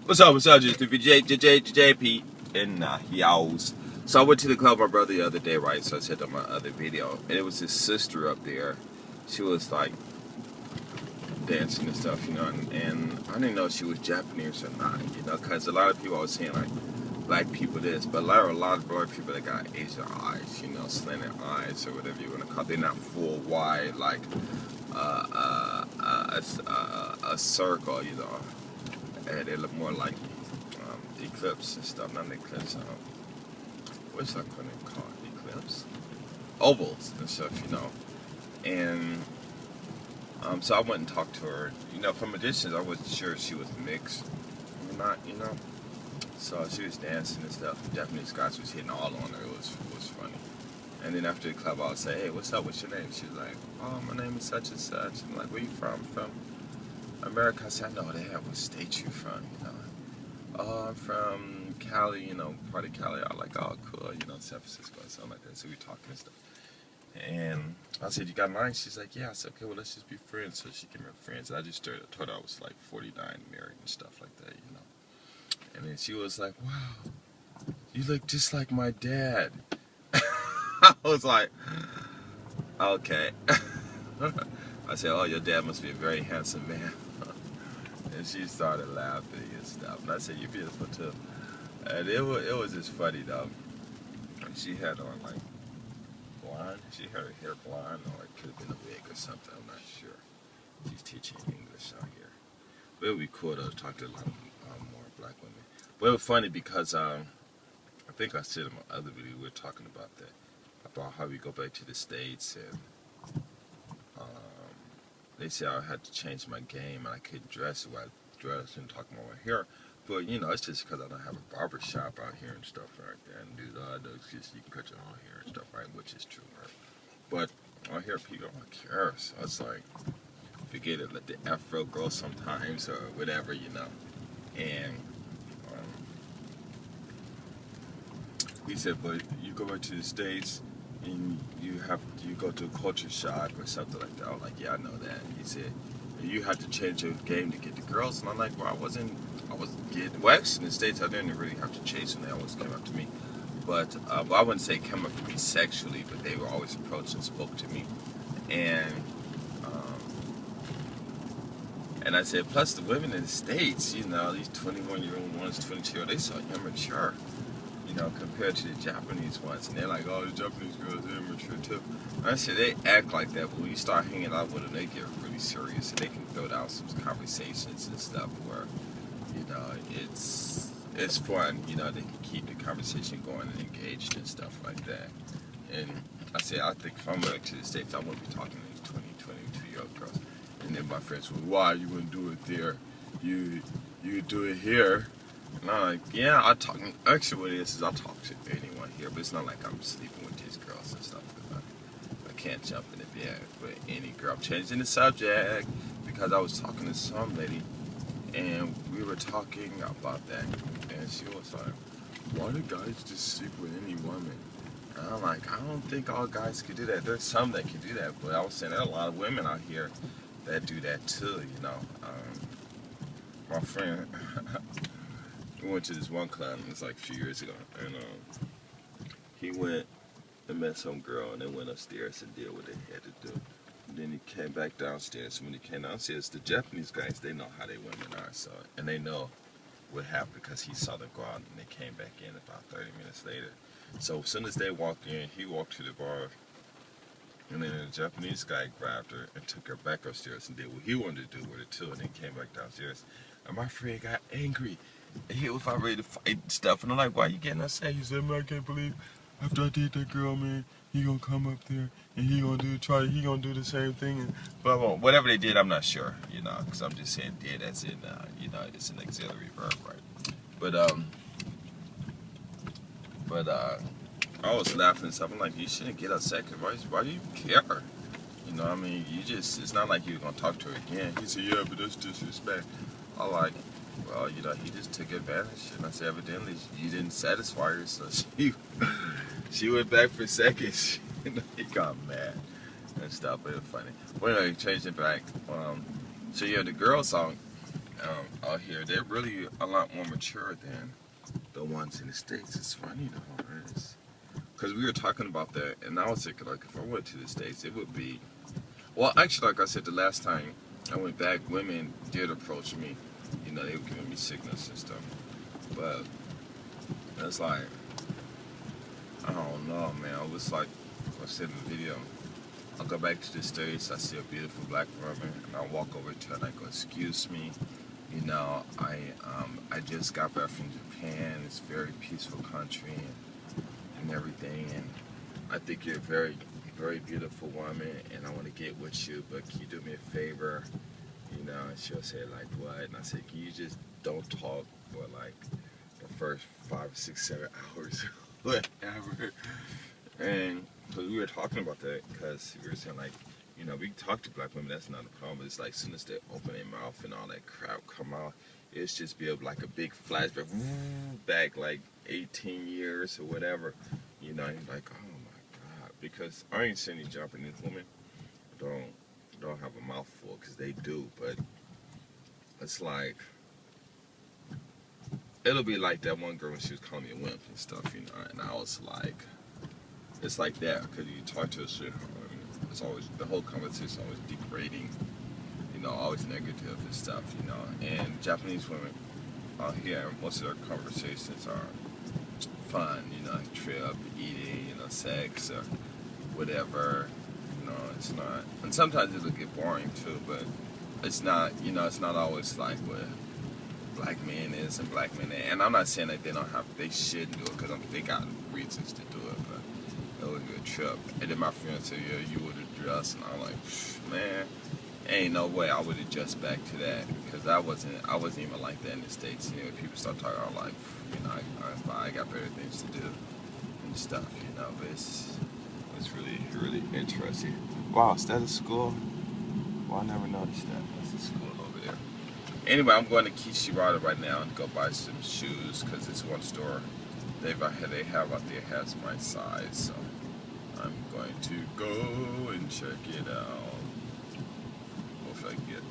What's up? What's up? Just the JP and Yaos. So I went to the club with my brother the other day, right? So I said on my other video, and it was his sister up there. She was like dancing and stuff, you know, and I didn't know if she was Japanese or not, you know, because a lot of people are saying like black people this, but a lot of black people that got Asian eyes, you know, slanted eyes or whatever you want to call it. They're not full wide like a circle, you know. And they look more like eclipse and stuff, not an eclipse. What's that called? Eclipse? Ovals and stuff, you know. And so I went and talked to her. You know, from a distance, I wasn't sure if she was mixed or not, you know. So she was dancing and stuff. The Japanese guys was hitting all on her. It was funny. And then after the club, I would say, "Hey, what's up? What's your name?" She's like, "Oh, my name is such and such." I'm like, "Where you from?" "From America." I said, "I know they have what state you from, you know." "Oh, I'm from Cali, you know, part of Cali." I was like, "Oh, cool, you know, San Francisco," and something like that. So we talking and stuff. And I said, "You got mine?" She's like, "Yeah." I said, "Okay, well, let's just be friends." So she became my friends. And I just told her I was like 49, married and stuff like that, you know. And then she was like, "Wow, you look just like my dad." I was like, "Okay." I said, "Oh, your dad must be a very handsome man." And she started laughing and stuff. And I said, "You're beautiful too." And it was just funny though. And she had on like blonde. She had her hair blonde, or it could have been a wig or something. I'm not sure. She's teaching English out here. But it would be cool to talk to a lot more black women. But it was funny because I think I said in my other video we were talking about that, about how we go back to the States, and they said I had to change my game and I couldn't dress the way I dress and talk about my hair. But you know, it's just because I don't have a barber shop out here and stuff like that. And do the just you can cut your own hair and stuff, right? Which is true, right? But I hear people don't care, so it's like forget it. Let the afro grow sometimes or whatever, you know. And he said, but you go back to the States and you go to a culture shock or something like that. I was like, yeah, I know that. He said, you have to change your game to get the girls. And I'm like, well, I wasn't getting, well, actually in the States, I didn't really have to chase them. They always came up to me. But, well, I wouldn't say came up to me sexually, but they were always approached and spoke to me. And I said, plus the women in the States, you know, these 21-year-old ones, 22-year-old, they so immature, you know, compared to the Japanese ones. And they're like, oh, the Japanese girls, they're immature too. And I said, they act like that, but when you start hanging out with them, they get really serious. And they can throw down some conversations and stuff where, you know, it's fun. You know, they can keep the conversation going and engaged and stuff like that. And I said, I think if I'm back to the States, I won't be talking to these 22-year-old girls. And then my friends were, why you wouldn't do it there? You do it here. And I'm like, yeah, I talk. Actually, what it is I talk to anyone here, but it's not like I'm sleeping with these girls and stuff. I can't jump in the bed with any girl. I'm changing the subject because I was talking to some lady, and we were talking about that, and she was like, why do guys just sleep with any woman? And I'm like, I don't think all guys could do that. There's some that can do that, but I was saying there are a lot of women out here that do that too, you know. My friend, we went to this one club, it was like a few years ago, and he went and met some girl, and they went upstairs and did what they had to do. And then he came back downstairs, and when he came downstairs, the Japanese guys, they know how they women are, so, and they know what happened because he saw them go out, and they came back in about 30 minutes later. So as soon as they walked in, he walked to the bar, and then the Japanese guy grabbed her and took her back upstairs and did what he wanted to do with her too, and then came back downstairs. And my friend got angry, and he was about ready to fight and stuff. And I'm like, why you getting upset? He said, man, I can't believe after I did that girl, man, he gonna come up there and he gonna do the same thing and blah blah. Whatever they did, I'm not sure, you know, because I'm just saying did as in, you know, it's an auxiliary verb, right? But I was laughing and stuff. I'm like, you shouldn't get upset. Why do you care? You know, I mean, it's not like you're going to talk to her again. He said, yeah, but that's disrespect. I like, well, you know, he just took advantage. And I said, evidently, you didn't satisfy her, so she went back for seconds. You know, he got mad and stuff, but it was funny. Well, anyway, changed it back. So, yeah, the girl song, out here, they're really a lot more mature than the ones in the States. It's funny though, right? Because we were talking about that, and I was thinking, like, if I went to the States, it would be, well, actually, like I said, the last time I went back, women did approach me. You know, they were giving me signals and stuff. But it's like, I don't know, man. It was like I said in the video. I'll go back to the States, I see a beautiful black woman, and I walk over to her and I go, excuse me, you know, I just got back from Japan. It's a very peaceful country and everything, and I think you're a very, very beautiful woman, and I want to get with you, but can you do me a favor? You know, and she'll say, like, what? And I said, can you just don't talk for like the first 5, 6, 7 hours, whatever. And because we were talking about that, because we were saying, like, you know, we can talk to black women, that's not a problem. It's like, as soon as they open their mouth and all that crap come out, it's just be able, like a big flashback back like 18 years or whatever. You know, and you're like, oh my God. Because I ain't seen any Japanese women don't have a mouthful, because they do, but it's like, it'll be like that one girl when she was calling me a wimp and stuff, you know, and I was like, it's like that, because you talk to a shit, it's always, the whole conversation always degrading, you know, always negative and stuff, you know, and Japanese women out here, most of their conversations are fun, you know, trip, eating, you know, sex, or whatever, you know, it's not, and sometimes it'll get boring too, but it's not, you know, it's not always like what black men is and black men ain't. And I'm not saying that they don't have, they shouldn't do it, because they got reasons to do it, but it was a good trip. And then my friend said, yeah, you would have dressed, and I'm like, man, ain't no way I would adjust back to that, because I wasn't even like that in the States. You know, people start talking, I'm like, you know, I got better things to do and stuff, you know, but it's really, really interesting. Wow, is that a school? Well, I never noticed that. That's a school over there. Anyway, I'm going to Kishiwada right now and go buy some shoes, because this one store they have out there has my size, so I'm going to go and check it out. Hopefully I can get,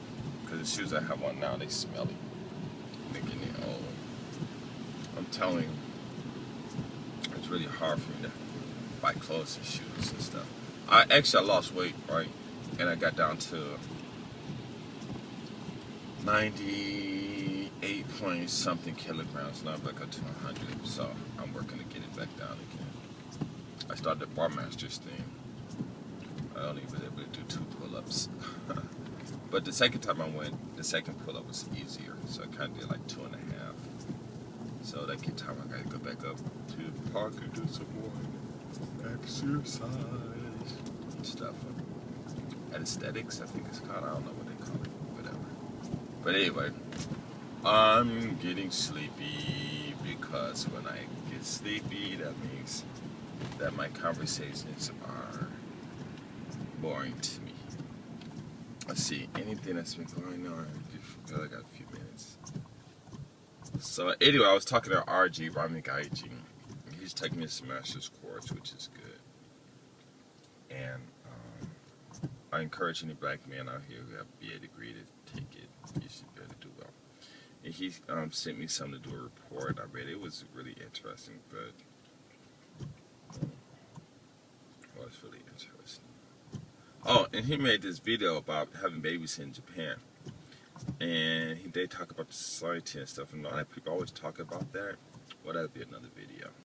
because the shoes I have on now, they smelly, making it old. I'm telling you, it's really hard for me to buy clothes and shoes and stuff. I lost weight, right, and I got down to 98 point something kilograms, now I'm back up to 100, so I'm working to get it back down again. I started the Bar Masters thing. I only was able to do 2 pull-ups. But the second time I went, the second pull-up was easier, so I kind of did like 2.5. So that time I gotta go back up to the park and do some more exercise and stuff. Aesthetics, I think it's called. I don't know what they call it. But anyway, I'm getting sleepy, because when I get sleepy, that means that my conversations are boring to me. Let's see, anything that's been going on? I got a few minutes. So anyway, I was talking to RG, Rami Gaiji. He's taking his master's course, which is good. And I encourage any black man out here who have a BA degree to take it. You should better do well. And he sent me something to do a report. I read it. It was really interesting, but well, it's really interesting. Oh, and he made this video about having babies in Japan, and they talk about the society and stuff, and a lot of people always talk about that. Well, that'll be another video.